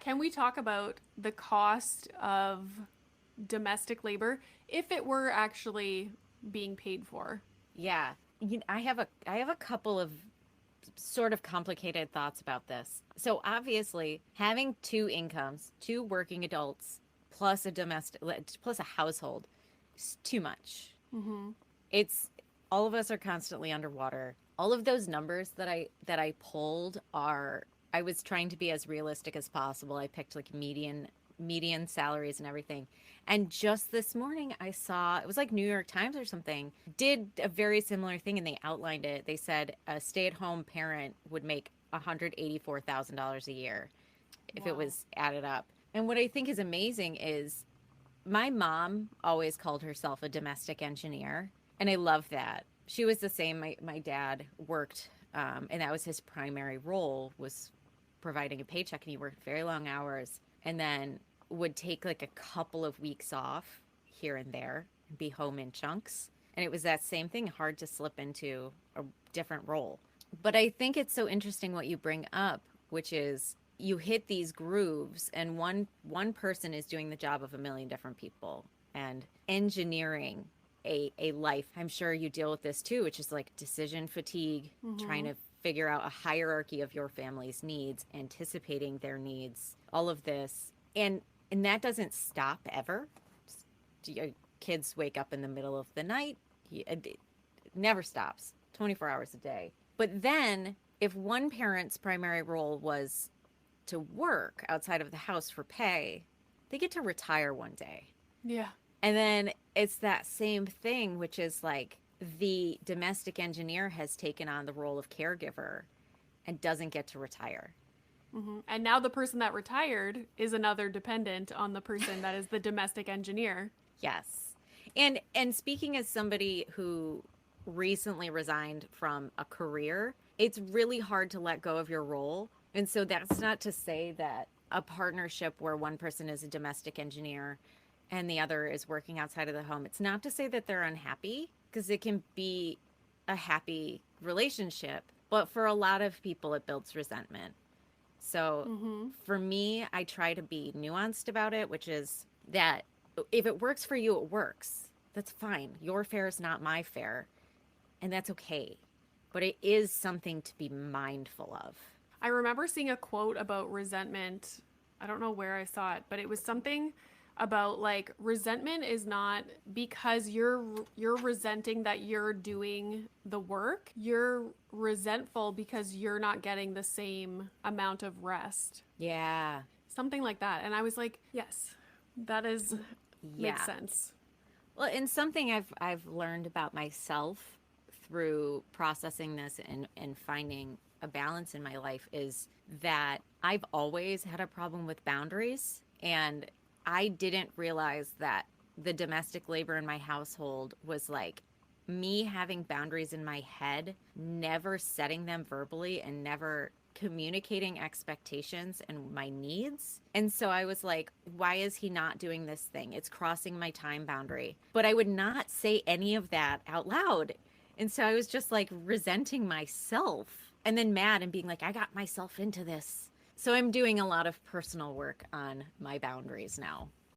Can we talk about the cost of domestic labor if it were actually being paid for? Yeah. I have a couple of sort of complicated thoughts about this. So obviously, having two incomes, two working adults plus a domestic plus a household is too much. Mm-hmm. It's all of us are constantly underwater. All of those numbers that I pulled are I was trying to be as realistic as possible. I picked like median salaries and everything. And just this morning I saw it was like New York Times or something did a very similar thing and they outlined it. They said a stay-at-home parent would make $184,000 a year if it Wow. was added up. And what I think is amazing is my mom always called herself a domestic engineer, and I love that. She was the same. My dad worked, and that was his primary role was providing a paycheck, and he worked very long hours, and then would take like a couple of weeks off here and there and be home in chunks. And it was that same thing, hard to slip into a different role. But I think it's so interesting what you bring up, which is you hit these grooves and one person is doing the job of a million different people and engineering a life. I'm sure you deal with this too, which is like decision fatigue, trying Mm-hmm. to figure out a hierarchy of your family's needs, anticipating their needs, all of this. And that doesn't stop ever. Your kids wake up in the middle of the night. It never stops, 24 hours a day. But then if one parent's primary role was to work outside of the house for pay, they get to retire one day. Yeah. And then it's that same thing, which is like the domestic engineer has taken on the role of caregiver and doesn't get to retire. Mm-hmm. And now the person that retired is another dependent on the person that is the domestic engineer. Yes. And speaking as somebody who recently resigned from a career, it's really hard to let go of your role. And so that's not to say that a partnership where one person is a domestic engineer and the other is working outside of the home, it's not to say that they're unhappy because it can be a happy relationship. But for a lot of people, it builds resentment. So Mm-hmm. for me, I try to be nuanced about it, which is that if it works for you, it works. That's fine. Your fare is not my fare, and that's okay. But it is something to be mindful of. I remember seeing a quote about resentment. I don't know where I saw it, but it was something about like resentment is not because you're resenting that you're doing the work. You're resentful because you're not getting the same amount of rest. Yeah. Something like that. And I was like, yes, that is makes Yeah. sense. Well, and something I've learned about myself through processing this and finding a balance in my life is that I've always had a problem with boundaries, and I didn't realize that the domestic labor in my household was like me having boundaries in my head, never setting them verbally and never communicating expectations and my needs. And so I was like, why is he not doing this thing? It's crossing my time boundary. But I would not say any of that out loud. And so I was just like resenting myself and then mad and being like, I got myself into this. So I'm doing a lot of personal work on my boundaries now.